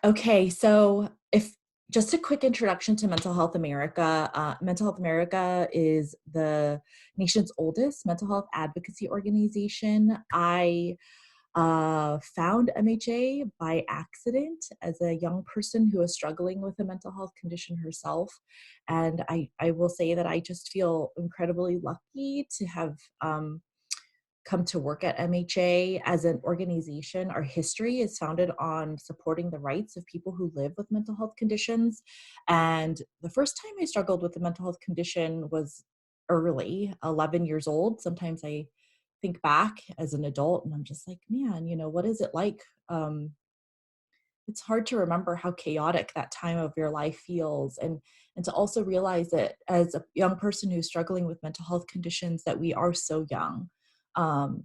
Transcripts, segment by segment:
Okay, so if just a quick introduction to Mental Health America. Mental Health America is the nation's oldest mental health advocacy organization. I found MHA by accident as a young person who was struggling with a mental health condition herself. And I will say that I just feel incredibly lucky to have come to work at MHA as an organization. Our history is founded on supporting the rights of people who live with mental health conditions. And the first time I struggled with a mental health condition was early, 11 years old. Sometimes I think back as an adult and I'm just like, man, what is it like? It's hard to remember how chaotic that time of your life feels, and to also realize that as a young person who's struggling with mental health conditions that we are so young um,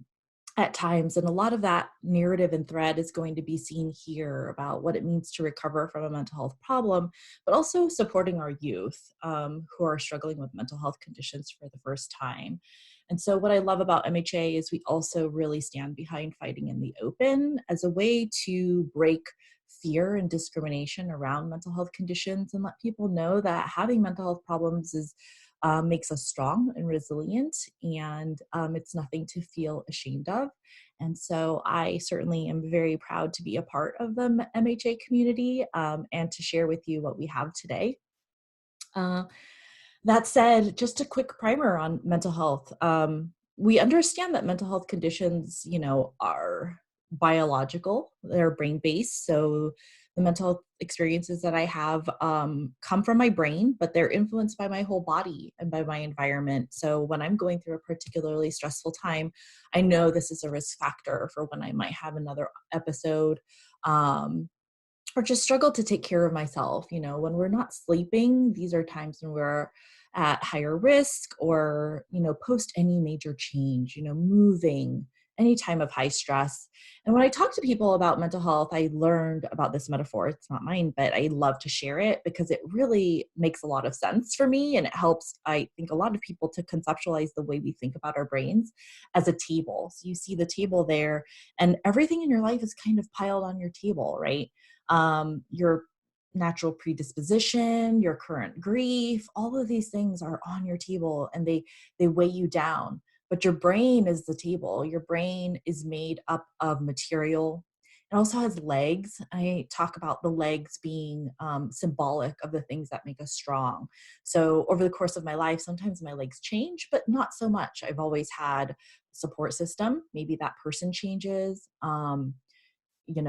at times. And a lot of that narrative and thread is going to be seen here about what it means to recover from a mental health problem, but also supporting our youth who are struggling with mental health conditions for the first time. And so what I love about MHA is we also really stand behind fighting in the open as a way to break fear and discrimination around mental health conditions and let people know that having mental health problems is makes us strong and resilient, and it's nothing to feel ashamed of. And so I certainly am very proud to be a part of the MHA community and to share with you what we have today. Uh, that said, just a quick primer on mental health. We understand that mental health conditions, are biological, they're brain based. So the mental health experiences that I have come from my brain, but they're influenced by my whole body and by my environment. So when I'm going through a particularly stressful time, I know this is a risk factor for when I might have another episode. Um, or just struggle to take care of myself. When we're not sleeping, these are times when we're at higher risk, or, post any major change, moving, any time of high stress. And when I talk to people about mental health, I learned about this metaphor. It's not mine, but I love to share it because it really makes a lot of sense for me. And it helps, I think, a lot of people to conceptualize the way we think about our brains as a table. So you see the table there, and everything in your life is kind of piled on your table, right? Your natural predisposition, your current grief, all of these things are on your table, and they weigh you down. But your brain is the table. Your brain is made up of material. It also has legs. I talk about the legs being symbolic of the things that make us strong. So over the course of my life, sometimes my legs change, but not so much. I've always had a support system. Maybe that person changes.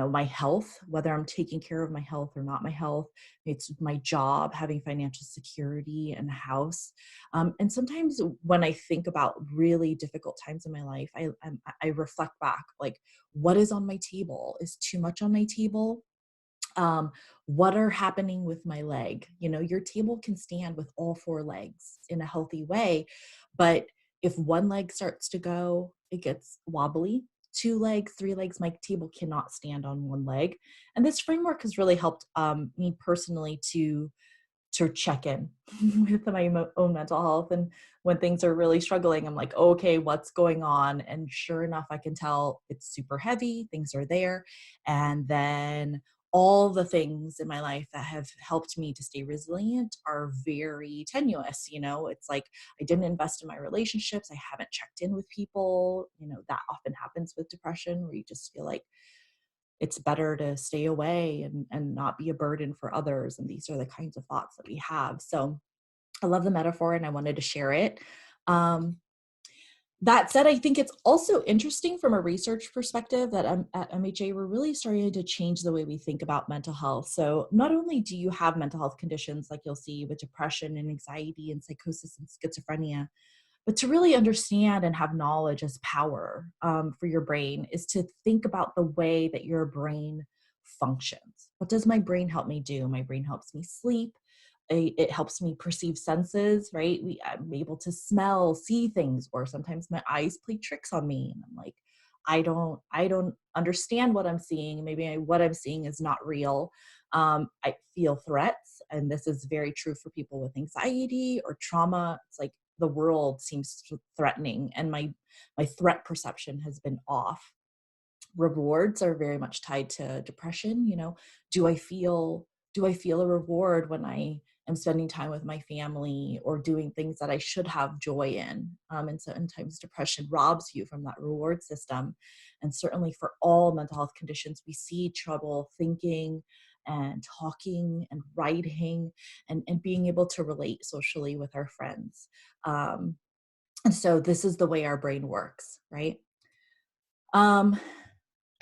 My health, whether I'm taking care of my health or not my health. It's my job, having financial security and a house. And sometimes when I think about really difficult times in my life, I reflect back, like, what is on my table? Is too much on my table? What are happening with my leg? Your table can stand with all four legs in a healthy way, but if one leg starts to go, it gets wobbly. Two legs, three legs, my table cannot stand on one leg. And this framework has really helped me personally to check in with my own mental health. And when things are really struggling, I'm like, okay, what's going on? And sure enough, I can tell it's super heavy, things are there. And then all the things in my life that have helped me to stay resilient are very tenuous. It's like I didn't invest in my relationships. I haven't checked in with people. That often happens with depression, where you just feel like it's better to stay away and not be a burden for others. And these are the kinds of thoughts that we have. So I love the metaphor and I wanted to share it. Um, that said, I think it's also interesting from a research perspective that at MHA, we're really starting to change the way we think about mental health. So not only do you have mental health conditions like you'll see with depression and anxiety and psychosis and schizophrenia, but to really understand and have knowledge as power for your brain is to think about the way that your brain functions. What does my brain help me do? My brain helps me sleep. It helps me perceive senses, right? I'm able to smell, see things, or sometimes my eyes play tricks on me. And I'm like, I don't understand what I'm seeing. Maybe what I'm seeing is not real. I feel threats. And this is very true for people with anxiety or trauma. It's like, the world seems threatening, and my threat perception has been off. rewards are very much tied to depression. Do I feel a reward when I am spending time with my family or doing things that I should have joy in? And sometimes depression robs you from that reward system. And certainly for all mental health conditions, we see trouble thinking and talking and writing and being able to relate socially with our friends. Um, and so this is the way our brain works, right? Um,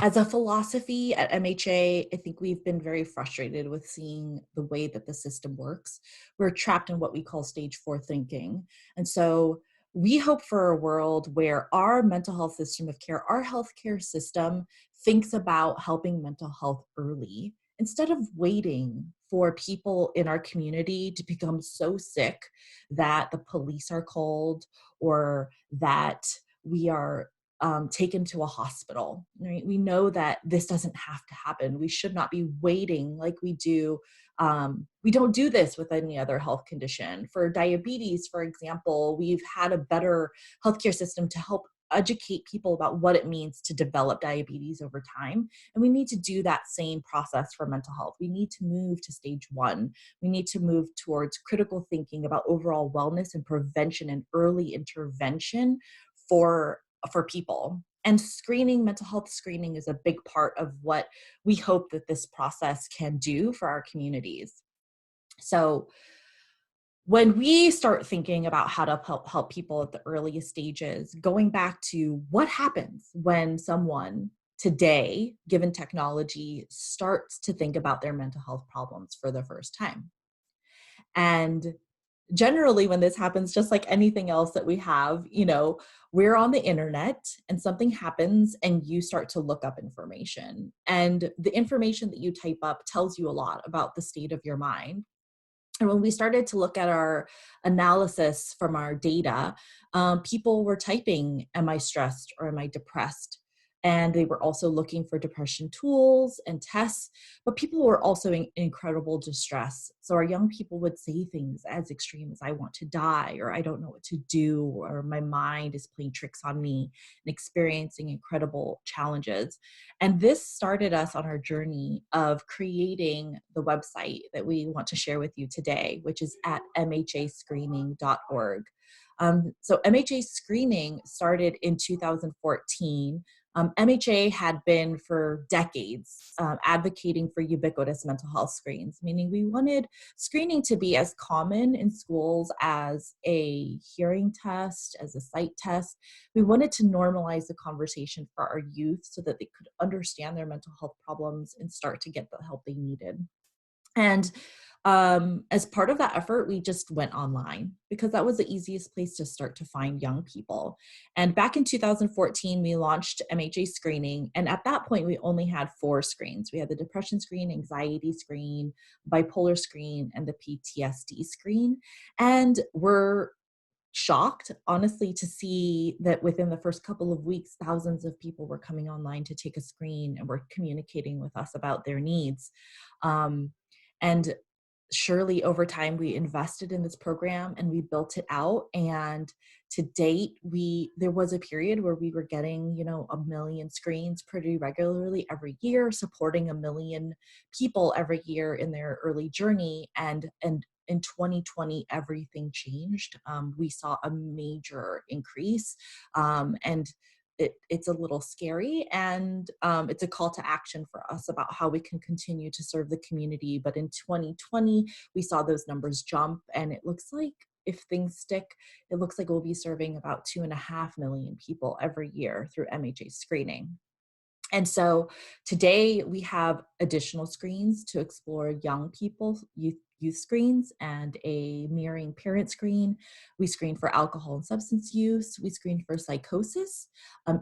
as a philosophy at MHA, I think we've been very frustrated with seeing the way that the system works. We're trapped in what we call stage 4 thinking. And so we hope for a world where our mental health system of care, our healthcare system, thinks about helping mental health early instead of waiting for people in our community to become so sick that the police are called or that we are taken to a hospital, right? We know that this doesn't have to happen. We should not be waiting like we do. We don't do this with any other health condition. For diabetes, for example, we've had a better healthcare system to help educate people about what it means to develop diabetes over time. And we need to do that same process for mental health. We need to move to stage 1. We need to move towards critical thinking about overall wellness and prevention and early intervention for people. And mental health screening is a big part of what we hope that this process can do for our communities. So when we start thinking about how to help people at the earliest stages, going back to what happens when someone today, given technology, starts to think about their mental health problems for the first time. And generally when this happens, just like anything else that we have, we're on the internet and something happens and you start to look up information. And the information that you type up tells you a lot about the state of your mind. And when we started to look at our analysis from our data, people were typing, am I stressed or am I depressed? And they were also looking for depression tools and tests, but people were also in incredible distress. So our young people would say things as extreme as, I want to die, or I don't know what to do, or my mind is playing tricks on me, and experiencing incredible challenges. And this started us on our journey of creating the website that we want to share with you today, which is at mhascreening.org. So MHA Screening started in 2014. MHA had been for decades advocating for ubiquitous mental health screens, meaning we wanted screening to be as common in schools as a hearing test, as a sight test. We wanted to normalize the conversation for our youth so that they could understand their mental health problems and start to get the help they needed. And as part of that effort, we just went online because that was the easiest place to start to find young people. And back in 2014, we launched MHA Screening. And at that point, we only had 4 screens. We had the depression screen, anxiety screen, bipolar screen, and the PTSD screen. And we're shocked, honestly, to see that within the first couple of weeks, thousands of people were coming online to take a screen and were communicating with us about their needs. And surely over time we invested in this program and we built it out, and to date there was a period where we were getting 1 million screens pretty regularly every year, supporting 1 million people every year in their early journey. And in 2020 everything changed. We saw a major increase, and it's a little scary, and it's a call to action for us about how we can continue to serve the community. But in 2020, we saw those numbers jump, and it looks like if things stick, it looks like we'll be serving about 2.5 million people every year through MHA Screening. And so today we have additional screens to explore young people, youth screens, and a mirroring parent screen. We screen for alcohol and substance use. We screen for psychosis,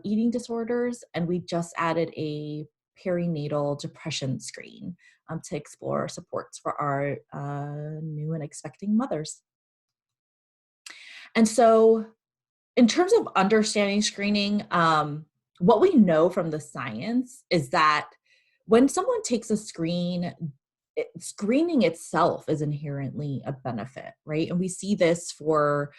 eating disorders, and we just added a perinatal depression screen to explore supports for our new and expecting mothers. And so in terms of understanding screening, what we know from the science is that when someone takes a screen, screening itself is inherently a benefit, right? And we see this for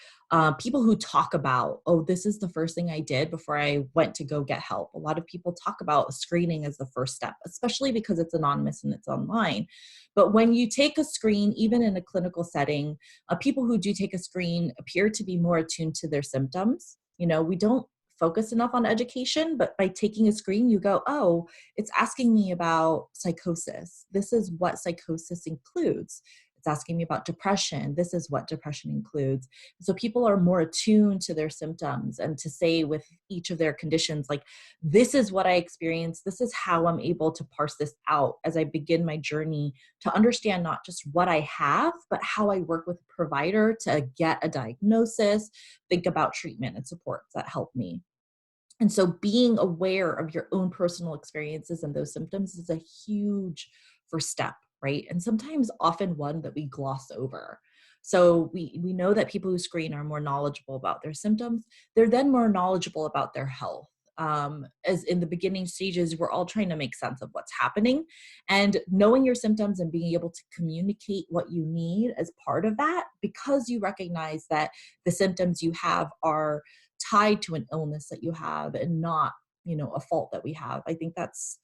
people who talk about, oh, this is the first thing I did before I went to go get help. A lot of people talk about screening as the first step, especially because it's anonymous and it's online. But when you take a screen, even in a clinical setting, people who do take a screen appear to be more attuned to their symptoms. We don't focus enough on education, but by taking a screen, you go, oh, it's asking me about psychosis. This is what psychosis includes. It's asking me about depression. This is what depression includes. So people are more attuned to their symptoms and to say with each of their conditions, like, this is what I experienced. This is how I'm able to parse this out as I begin my journey to understand not just what I have, but how I work with a provider to get a diagnosis, think about treatment and supports that help me. And so being aware of your own personal experiences and those symptoms is a huge first step, right? And sometimes often one that we gloss over. So we know that people who screen are more knowledgeable about their symptoms. They're then more knowledgeable about their health. As in the beginning stages, we're all trying to make sense of what's happening, and knowing your symptoms and being able to communicate what you need as part of that, because you recognize that the symptoms you have are tied to an illness that you have and not, a fault that we have. I think that's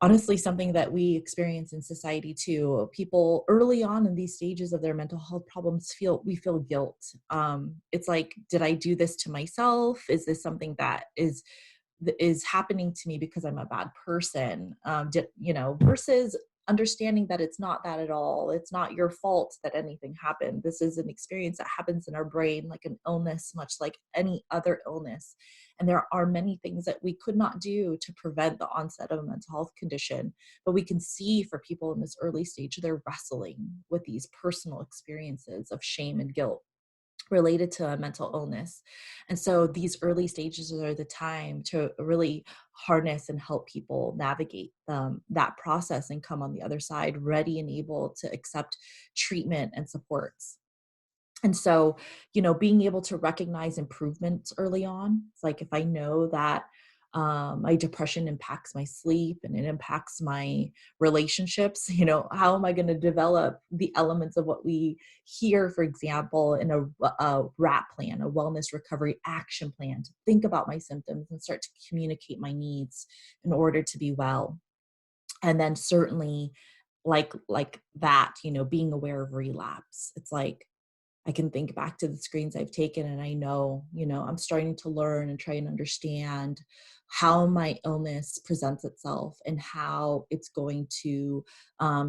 honestly something that we experience in society too. People early on in these stages of their mental health problems feel guilt. It's like, did I do this to myself? Is this something that is happening to me because I'm a bad person? Versus understanding that it's not that at all. It's not your fault that anything happened. This is an experience that happens in our brain, like an illness, much like any other illness. And there are many things that we could not do to prevent the onset of a mental health condition. But we can see for people in this early stage, they're wrestling with these personal experiences of shame and guilt related to a mental illness. And so these early stages are the time to really harness and help people navigate that process and come on the other side ready and able to accept treatment and supports. And so, being able to recognize improvements early on, it's like if I know that my depression impacts my sleep and it impacts my relationships, how am I going to develop the elements of what we hear, for example, in a RAP plan, a wellness recovery action plan, to think about my symptoms and start to communicate my needs in order to be well. And then certainly like that, being aware of relapse. It's like, I can think back to the screens I've taken and I know, I'm starting to learn and try and understand how my illness presents itself and how it's going to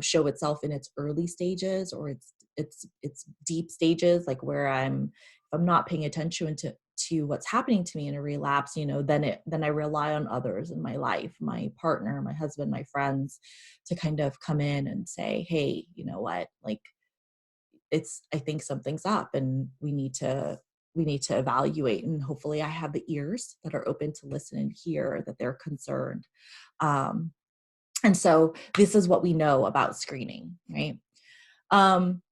show itself in its early stages or its deep stages, like where if I'm not paying attention to what's happening to me in a relapse, then I rely on others in my life, my partner, my husband, my friends, to kind of come in and say, hey, you know what, like, I think something's up and we need to evaluate. And hopefully I have the ears that are open to listen and hear that they're concerned. Um, and so this is what we know about screening, right? Um,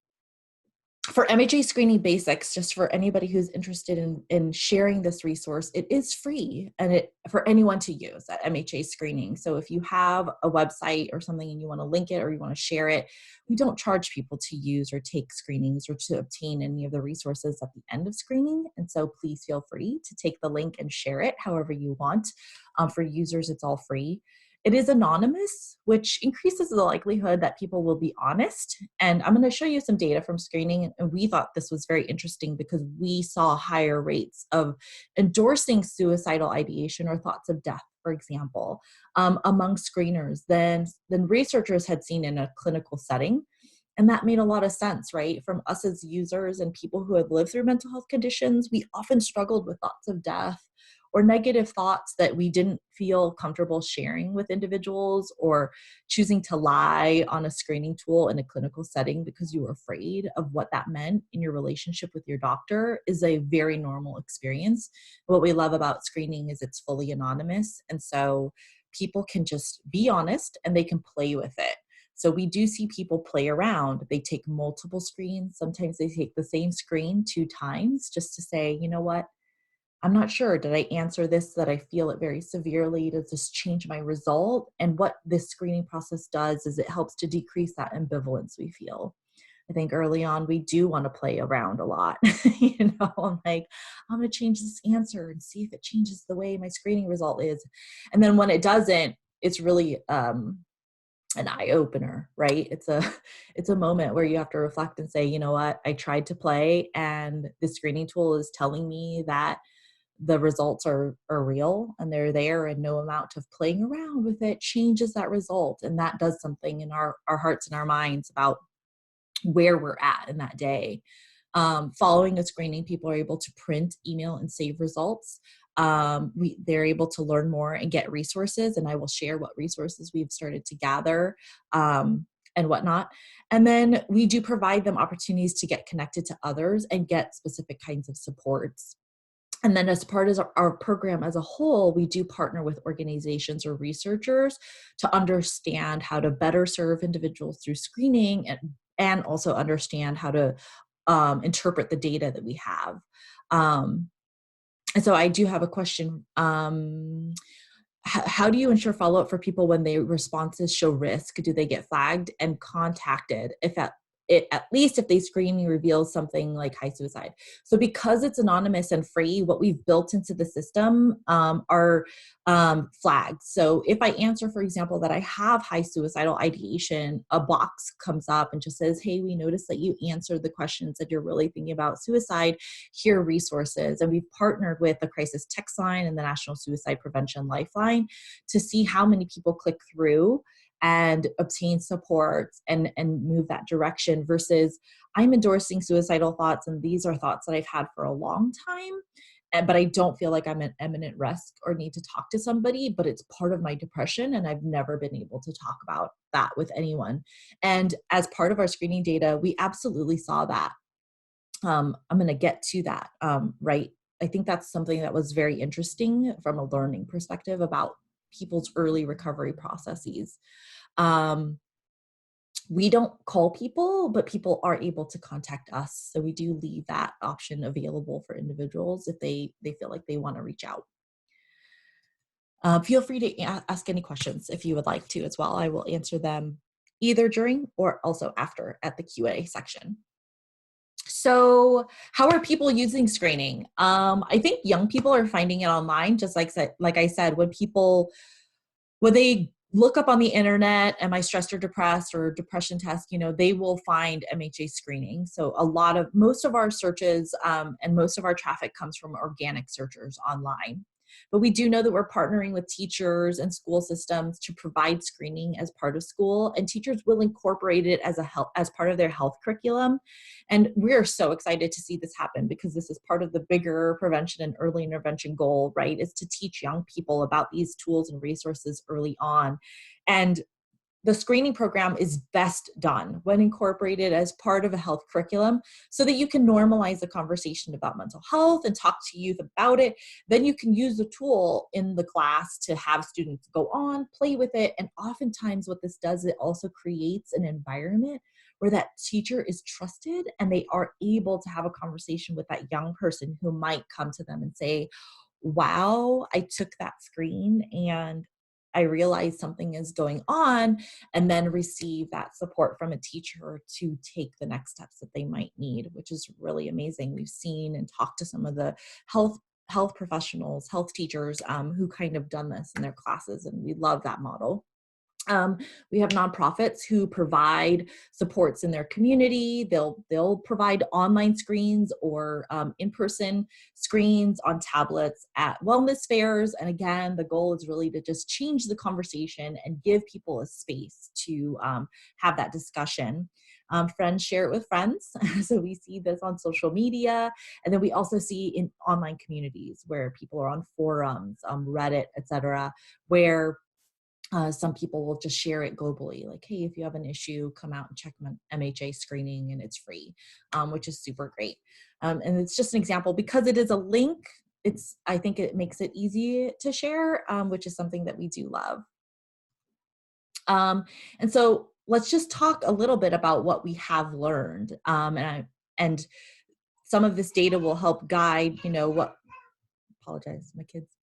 for MHA Screening Basics, just for anybody who's interested in sharing this resource, it is free and it for anyone to use at MHA Screening. So if you have a website or something and you want to link it or you want to share it, we don't charge people to use or take screenings or to obtain any of the resources at the end of screening. And so please feel free to take the link and share it however you want. For users, it's all free. It is anonymous, which increases the likelihood that people will be honest. And I'm going to show you some data from screening. And we thought this was very interesting because we saw higher rates of endorsing suicidal ideation or thoughts of death, for example, among screeners than researchers had seen in a clinical setting. And that made a lot of sense, right? From us as users and people who have lived through mental health conditions, we often struggled with thoughts of death or negative thoughts that we didn't feel comfortable sharing with individuals, or choosing to lie on a screening tool in a clinical setting because you were afraid of what that meant in your relationship with your doctor is a very normal experience. What we love about screening is it's fully anonymous. And so people can just be honest and they can play with it. So we do see people play around. They take multiple screens. Sometimes they take the same screen 2 times just to say, you know what? I'm not sure, did I answer this that I feel it very severely? Does this change my result? And what this screening process does is it helps to decrease that ambivalence we feel. I think early on we do want to play around a lot. I'm like, I'm going to change this answer and see if it changes the way my screening result is. And then when it doesn't, it's really an eye opener, right? It's a moment where you have to reflect and say, you know what, I tried to play and the screening tool is telling me that the results are real and they're there, and no amount of playing around with it changes that result. And that does something in our hearts and our minds about where we're at in that day. Following a screening, people are able to print, email, and save results. They're able to learn more and get resources, and I will share what resources we've started to gather and whatnot. And then we do provide them opportunities to get connected to others and get specific kinds of supports. And then as part of our program as a whole, we do partner with organizations or researchers to understand how to better serve individuals through screening, and also understand how to interpret the data that we have. And so I do have a question. How do you ensure follow-up for people when their responses show risk? Do they get flagged and contacted at least if they screening reveals something like high suicide? So because it's anonymous and free, what we've built into the system are flags. So if I answer, for example, that I have high suicidal ideation, a box comes up and just says, hey, we noticed that you answered the questions that you're really thinking about suicide. Here are resources. And we've partnered with the Crisis Text Line and the National Suicide Prevention Lifeline to see how many people click through and obtain support and move that direction, versus I'm endorsing suicidal thoughts and these are thoughts that I've had for a long time, but I don't feel like I'm at imminent risk or need to talk to somebody, but it's part of my depression and I've never been able to talk about that with anyone. And as part of our screening data, we absolutely saw that. I'm going to get to that, right? I think that's something that was very interesting from a learning perspective about people's early recovery processes. We don't call people, but people are able to contact us. So we do leave that option available for individuals if they feel like they want to reach out. Feel free to ask any questions if you would like to as well. I will answer them either during or also after at the Q&A section. So how are people using screening? I think young people are finding it online, just like I said, when they look up on the internet, am I stressed or depressed, or depression test, they will find MHA screening. So most of our searches and most of our traffic comes from organic searchers online. But we do know that we're partnering with teachers and school systems to provide screening as part of school, and teachers will incorporate it as part of their health curriculum. And we're so excited to see this happen, because this is part of the bigger prevention and early intervention goal, right? Is to teach young people about these tools and resources early on. And the screening program is best done when incorporated as part of a health curriculum, so that you can normalize the conversation about mental health and talk to youth about it. Then you can use the tool in the class to have students go on, play with it. And oftentimes what this does, it also creates an environment where that teacher is trusted and they are able to have a conversation with that young person who might come to them and say, wow, I took that screen and I realize something is going on, and then receive that support from a teacher to take the next steps that they might need, which is really amazing. We've seen and talked to some of the health professionals, health teachers who kind of done this in their classes, and we love that model. We have nonprofits who provide supports in their community. They'll provide online screens or in-person screens on tablets at wellness fairs. And again, the goal is really to just change the conversation and give people a space to have that discussion. Friends share it with friends. So we see this on social media. And then we also see in online communities where people are on forums, Reddit, etc., where some people will just share it globally, like, hey, if you have an issue, come out and check MHA screening and it's free, which is super great. And it's just an example, because it is a link, I think it makes it easy to share, which is something that we do love. And so let's just talk a little bit about what we have learned. And some of this data will help guide, what Apologize, my kids.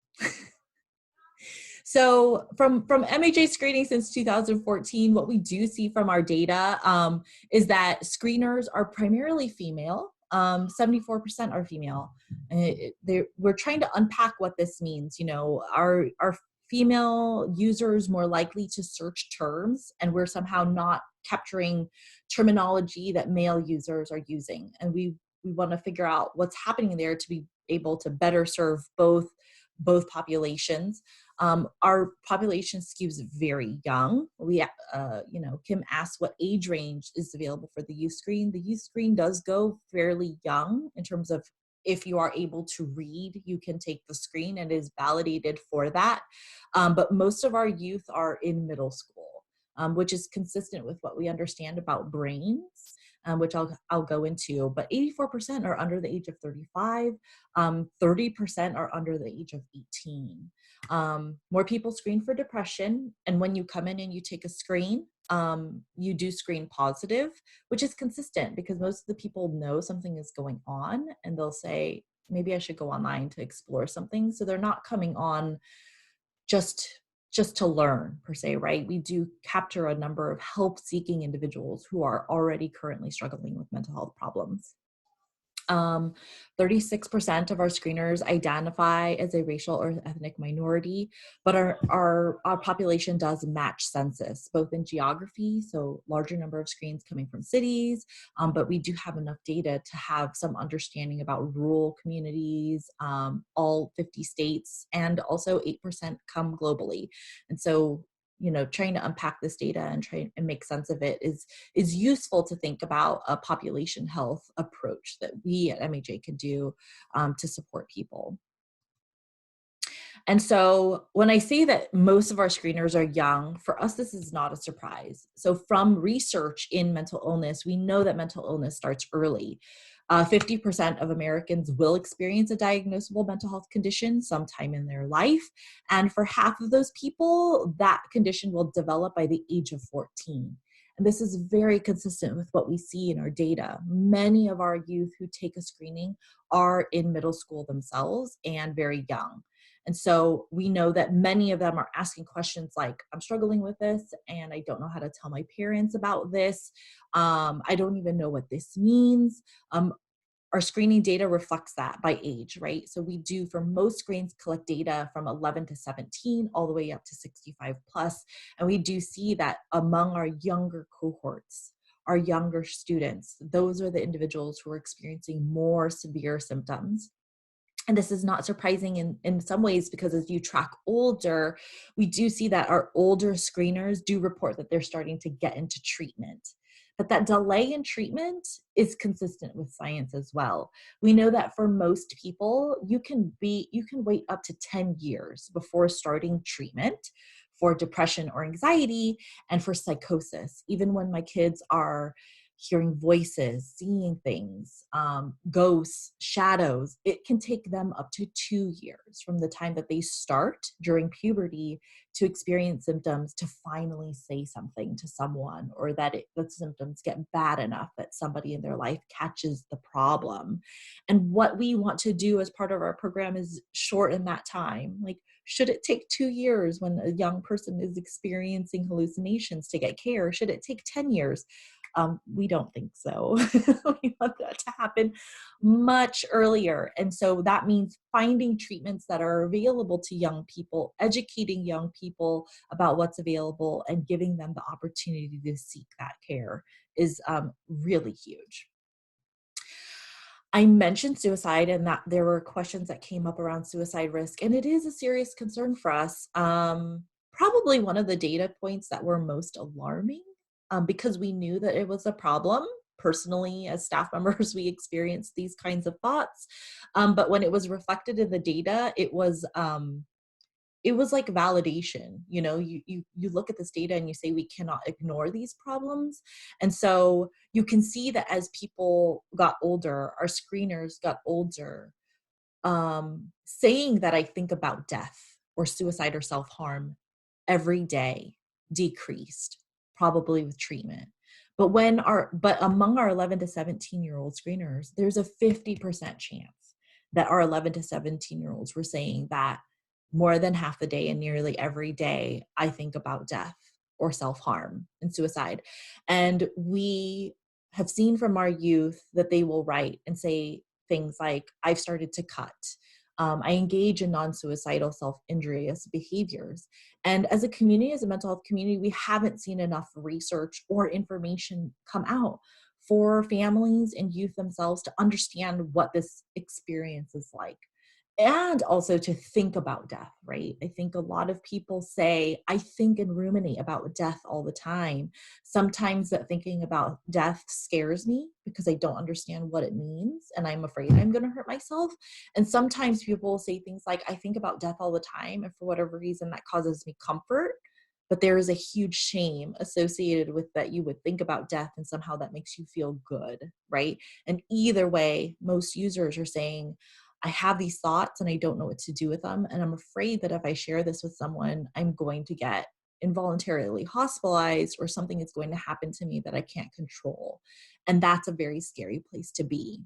So from MHA screening since 2014, what we do see from our data is that screeners are primarily female. 74% are female. We're trying to unpack what this means. You know, are female users more likely to search terms, and we're somehow not capturing terminology that male users are using, and we want to figure out what's happening there to be able to better serve both populations. Our population skews very young. Kim asked what age range is available for the youth screen. The youth screen does go fairly young in terms of if you are able to read, you can take the screen and it is validated for that. But most of our youth are in middle school, which is consistent with what we understand about brains. Which I'll go into, but 84% are under the age of 35, 30% are under the age of 18. More people screen for depression, and when you come in and you take a screen, you do screen positive, which is consistent because most of the people know something is going on and they'll say, maybe I should go online to explore something. So they're not coming on just to learn per se, right? We do capture a number of help-seeking individuals who are already currently struggling with mental health problems. 36% of our screeners identify as a racial or ethnic minority, but our population does match census, both in geography, so larger number of screens coming from cities, but we do have enough data to have some understanding about rural communities, all 50 states, and also 8% come globally. And so, you know, trying to unpack this data and try and make sense of it is useful to think about a population health approach that we at MHA can do to support people. And so when I say that most of our screeners are young, for us, this is not a surprise. So from research in mental illness, we know that mental illness starts early. 50% of Americans will experience a diagnosable mental health condition sometime in their life. And for half of those people, that condition will develop by the age of 14. And this is very consistent with what we see in our data. Many of our youth who take a screening are in middle school themselves and very young. And so we know that many of them are asking questions like, I'm struggling with this and I don't know how to tell my parents about this. I don't even know what this means. Our screening data reflects that by age, right? So we do, for most screens, collect data from 11 to 17, all the way up to 65 plus. And we do see that among our younger cohorts, our younger students, those are the individuals who are experiencing more severe symptoms. And this is not surprising in some ways, because as you track older, we do see that our older screeners do report that they're starting to get into treatment. But that delay in treatment is consistent with science as well. We know that for most people, you can wait up to 10 years before starting treatment for depression or anxiety and for psychosis. Even when my kids are hearing voices, seeing things, ghosts, shadows, it can take them up to 2 years from the time that they start during puberty to experience symptoms to finally say something to someone, or that the symptoms get bad enough that somebody in their life catches the problem. And what we want to do as part of our program is shorten that time. Like, should it take 2 years when a young person is experiencing hallucinations to get care? Should it take 10 years? We don't think so. We want that to happen much earlier. And so that means finding treatments that are available to young people, educating young people about what's available, and giving them the opportunity to seek that care is really huge. I mentioned suicide and that there were questions that came up around suicide risk, and it is a serious concern for us. Probably one of the data points that were most alarming, because we knew that it was a problem. Personally, as staff members, we experienced these kinds of thoughts. But when it was reflected in the data, it was like validation. You know, you look at this data and you say, we cannot ignore these problems. And so you can see that as people got older, our screeners got older, saying that I think about death or suicide or self-harm every day decreased, probably with treatment. But among our 11 to 17-year-old screeners, there's a 50% chance that our 11 to 17-year-olds were saying that more than half the day and nearly every day, I think about death or self-harm and suicide. And we have seen from our youth that they will write and say things like, I've started to cut. I engage in non-suicidal self-injurious behaviors. And as a community, as a mental health community, we haven't seen enough research or information come out for families and youth themselves to understand what this experience is like. And also to think about death, right? I think a lot of people say, I think and ruminate about death all the time. Sometimes that thinking about death scares me because I don't understand what it means and I'm afraid I'm going to hurt myself. And sometimes people say things like, I think about death all the time, and for whatever reason that causes me comfort. But there is a huge shame associated with that. You would think about death and somehow that makes you feel good, right? And either way, most users are saying, I have these thoughts and I don't know what to do with them. And I'm afraid that if I share this with someone, I'm going to get involuntarily hospitalized or something is going to happen to me that I can't control. And that's a very scary place to be.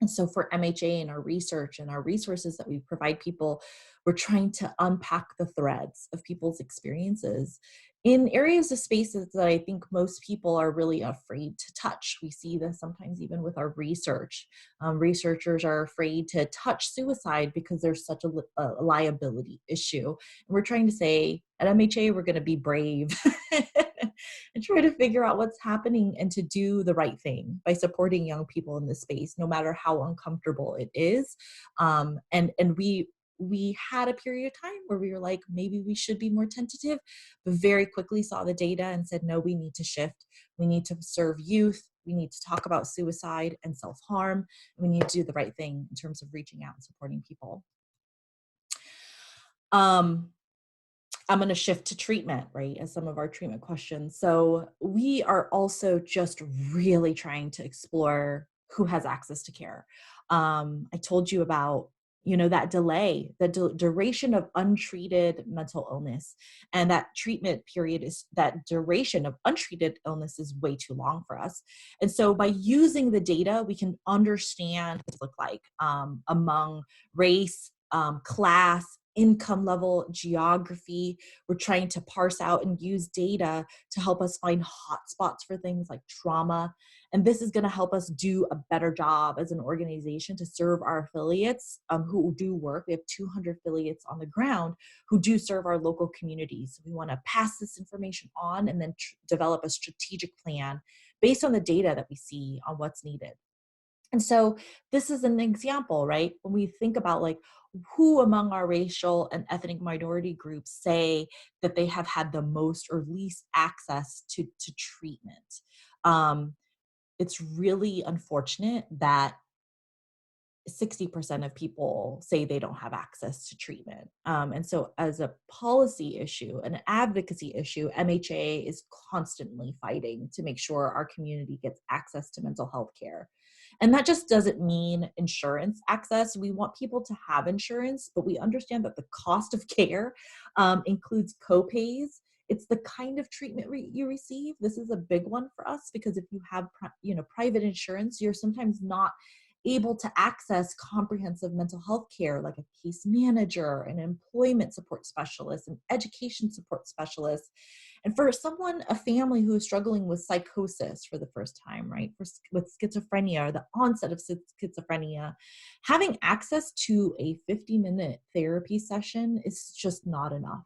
And so for MHA and our research and our resources that we provide people, we're trying to unpack the threads of people's experiences in areas of spaces that I think most people are really afraid to touch. We see this sometimes even with our research. Researchers are afraid to touch suicide because there's such a liability issue. And we're trying to say at MHA, we're going to be brave and try to figure out what's happening and to do the right thing by supporting young people in this space, no matter how uncomfortable it is. And we had a period of time where we were like, maybe we should be more tentative, but very quickly saw the data and said, no, we need to shift. We need to serve youth. We need to talk about suicide and self-harm. And we need to do the right thing in terms of reaching out and supporting people. I'm going to shift to treatment, right, as some of our treatment questions. So we are also just really trying to explore who has access to care. I told you about, that delay, the duration of untreated mental illness, and that treatment period that duration of untreated illness is way too long for us. And so by using the data, we can understand what it looks like among race, class, income level, geography. We're trying to parse out and use data to help us find hotspots for things like trauma. And this is going to help us do a better job as an organization to serve our affiliates who do work. We have 200 affiliates on the ground who do serve our local communities. So we want to pass this information on and then develop a strategic plan based on the data that we see on what's needed. And so this is an example, right? When we think about like who among our racial and ethnic minority groups say that they have had the most or least access to treatment. It's really unfortunate that 60% of people say they don't have access to treatment. And so as a policy issue, an advocacy issue, MHA is constantly fighting to make sure our community gets access to mental health care. And that just doesn't mean insurance access. We want people to have insurance, but we understand that the cost of care includes copays. It's the kind of treatment you receive. This is a big one for us because if you have private insurance, you're sometimes not able to access comprehensive mental health care like a case manager, an employment support specialist, an education support specialist. And for a family who is struggling with psychosis for the first time, right, with schizophrenia or the onset of schizophrenia, having access to a 50-minute therapy session is just not enough.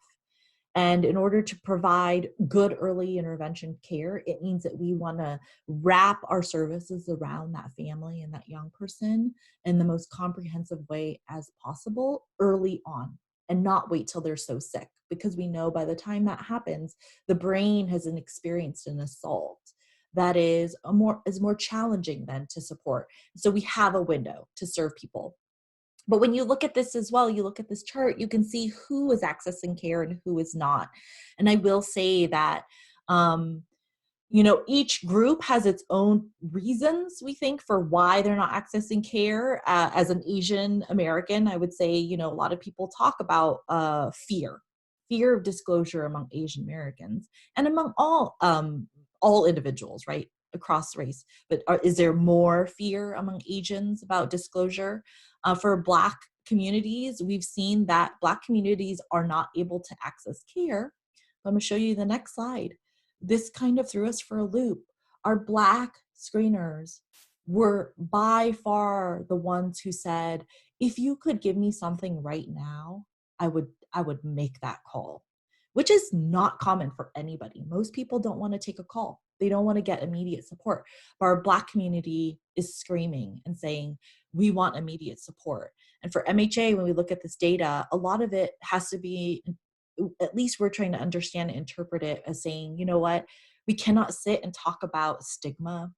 And in order to provide good early intervention care, it means that we want to wrap our services around that family and that young person in the most comprehensive way as possible early on and not wait till they're so sick, because we know by the time that happens, the brain has experienced an assault that is more challenging than to support. So we have a window to serve people. But when you look at this as well, you look at this chart, you can see who is accessing care and who is not. And I will say that, each group has its own reasons, we think, for why they're not accessing care. As an Asian American, I would say, a lot of people talk about fear of disclosure among Asian Americans and among all individuals, right, across race. But is there more fear among Asians about disclosure? For Black communities, we've seen that Black communities are not able to access care. I'm going to show you the next slide. This kind of threw us for a loop. Our Black screeners were by far the ones who said, if you could give me something right now, I would make that call, which is not common for anybody. Most people don't want to take a call. They don't want to get immediate support. But our Black community is screaming and saying, we want immediate support. And for MHA, when we look at this data, a lot of it has to be, at least we're trying to understand and interpret it as saying, you know what, we cannot sit and talk about stigma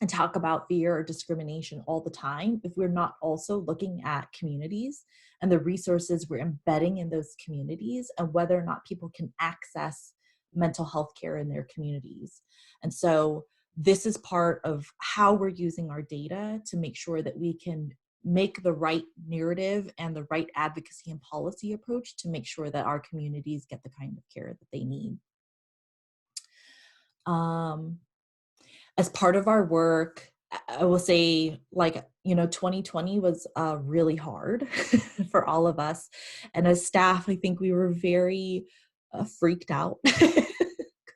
and talk about fear or discrimination all the time if we're not also looking at communities and the resources we're embedding in those communities and whether or not people can access mental health care in their communities. And so this is part of how we're using our data to make sure that we can make the right narrative and the right advocacy and policy approach to make sure that our communities get the kind of care that they need. As part of our work, I will say, 2020 was really hard for all of us. And as staff, I think we were very freaked out,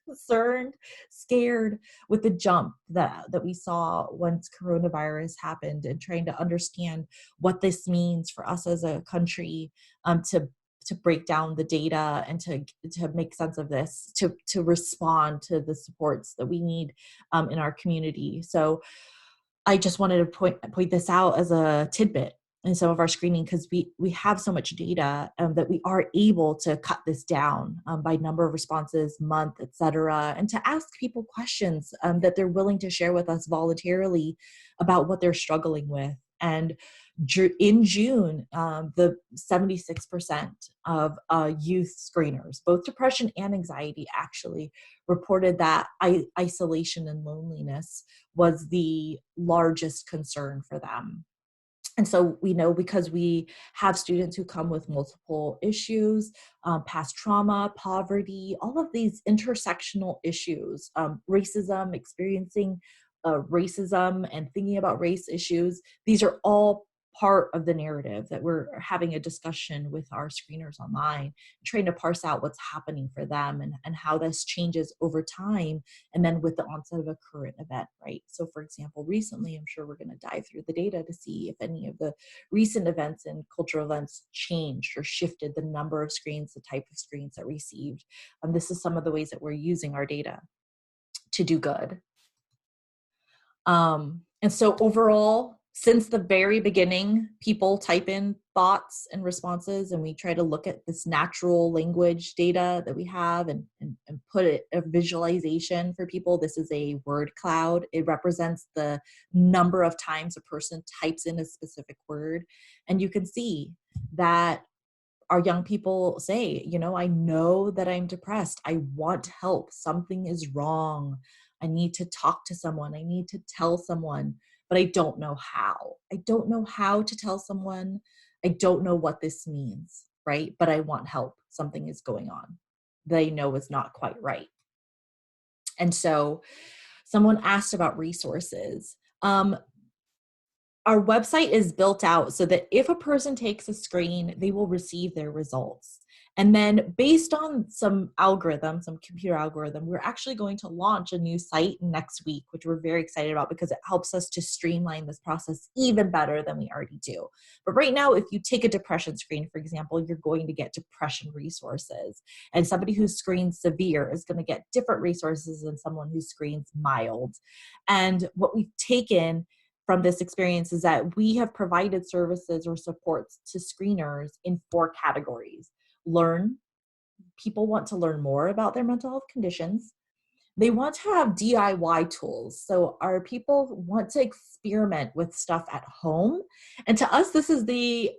concerned, scared with the jump that we saw once coronavirus happened, and trying to understand what this means for us as a country, to break down the data and to make sense of this, to respond to the supports that we need in our community. So I just wanted to point this out as a tidbit in some of our screening, because we have so much data that we are able to cut this down by number of responses, month, et cetera, and to ask people questions that they're willing to share with us voluntarily about what they're struggling with. And in June, the 76% of youth screeners, both depression and anxiety, actually reported that isolation and loneliness was the largest concern for them. And so we know, because we have students who come with multiple issues, past trauma, poverty, all of these intersectional issues, racism, experiencing racism and thinking about race issues, these are all part of the narrative that we're having a discussion with our screeners online, trying to parse out what's happening for them and how this changes over time, and then with the onset of a current event, right? So for example, recently, I'm sure we're going to dive through the data to see if any of the recent events and cultural events changed or shifted the number of screens, the type of screens that received. This is some of the ways that we're using our data to do good. And so overall, since the very beginning, people type in thoughts and responses, and we try to look at this natural language data that we have and put it a visualization for people. This is a word cloud. It represents the number of times a person types in a specific word. And you can see that our young people say, I know that I'm depressed. I want help. Something is wrong. I need to talk to someone. I need to tell someone, but I don't know how. I don't know how to tell someone. I don't know what this means, right? But I want help. Something is going on that I know is not quite right. And so someone asked about resources. Our website is built out so that if a person takes a screen, they will receive their results. And then based on some algorithm, some computer algorithm, we're actually going to launch a new site next week, which we're very excited about because it helps us to streamline this process even better than we already do. But right now, if you take a depression screen, for example, you're going to get depression resources. And somebody who screens severe is going to get different resources than someone who screens mild. And what we've taken from this experience is that we have provided services or supports to screeners in 4 categories. Learn. People want to learn more about their mental health conditions. They want to have DIY tools. So our people want to experiment with stuff at home. And to us, this is the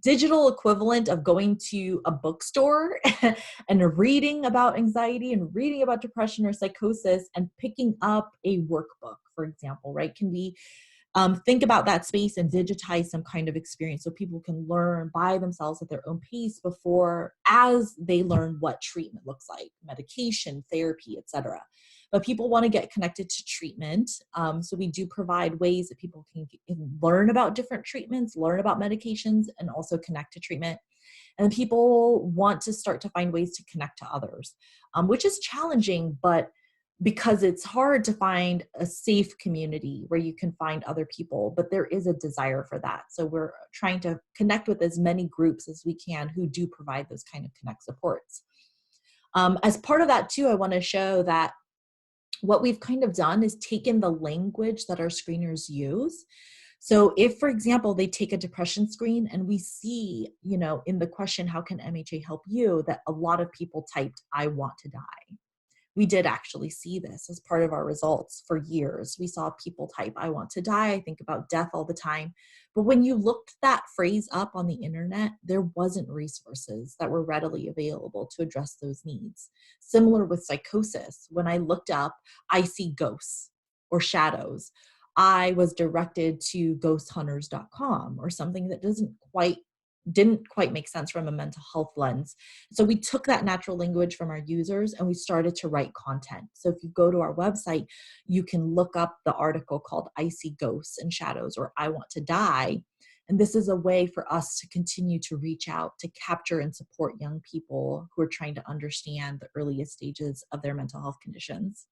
digital equivalent of going to a bookstore and reading about anxiety and reading about depression or psychosis and picking up a workbook, for example, right? Can be think about that space and digitize some kind of experience so people can learn by themselves at their own pace as they learn what treatment looks like, medication, therapy, etc. but people want to get connected to treatment. So we do provide ways that people can learn about different treatments, learn about medications, and also connect to treatment. And people want to start to find ways to connect to others, which is challenging, but because it's hard to find a safe community where you can find other people, but there is a desire for that. So we're trying to connect with as many groups as we can who do provide those kind of connect supports. As part of that too, I want to show that what we've kind of done is taken the language that our screeners use. So if, for example, they take a depression screen and we see, in the question, how can MHA help you, that a lot of people typed, I want to die. We did actually see this as part of our results for years. We saw people type, I want to die. I think about death all the time. But when you looked that phrase up on the internet, there wasn't resources that were readily available to address those needs. Similar with psychosis, when I looked up, I see ghosts or shadows, I was directed to ghosthunters.com or something that didn't quite make sense from a mental health lens. So we took that natural language from our users and we started to write content. So if you go to our website, you can look up the article called I See Ghosts and Shadows or I Want to Die. And this is a way for us to continue to reach out to capture and support young people who are trying to understand the earliest stages of their mental health conditions.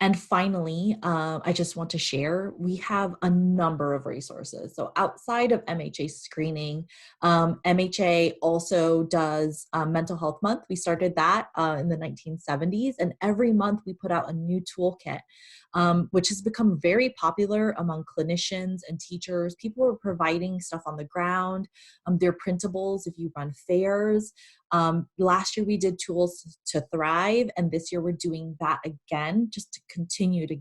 And finally, I just want to share, we have a number of resources. So outside of MHA screening, MHA also does Mental Health Month. We started that in the 1970s, and every month we put out a new toolkit, which has become very popular among clinicians and teachers. People are providing stuff on the ground. They're printables if you run fairs. Last year we did Tools to Thrive, and this year we're doing that again, just to continue to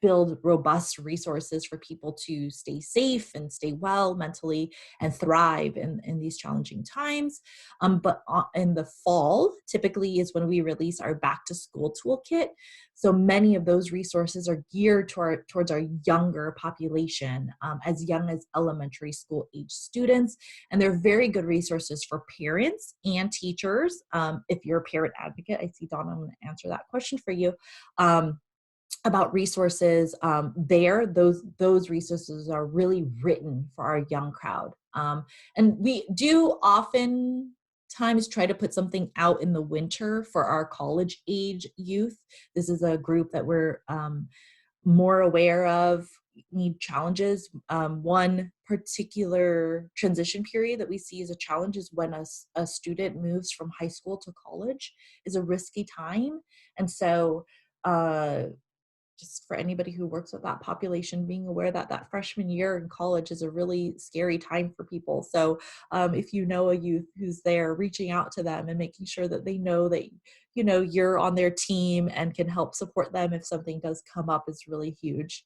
build robust resources for people to stay safe and stay well mentally and thrive in these challenging times. But in the fall, typically is when we release our back to school toolkit. So many of those resources are geared towards our younger population, as young as elementary school age students. And they're very good resources for parents and teachers. If you're a parent advocate, I see Donna, I'm going to answer that question for you. About resources those resources are really written for our young crowd. And we do oftentimes try to put something out in the winter for our college age youth. This is a group that we're more aware of, need challenges. One particular transition period that we see as a challenge is when a student moves from high school to college is a risky time. And so just for anybody who works with that population, being aware that that freshman year in college is a really scary time for people. So if you know a youth who's there, reaching out to them and making sure that they know that, you're on their team and can help support them if something does come up is really huge.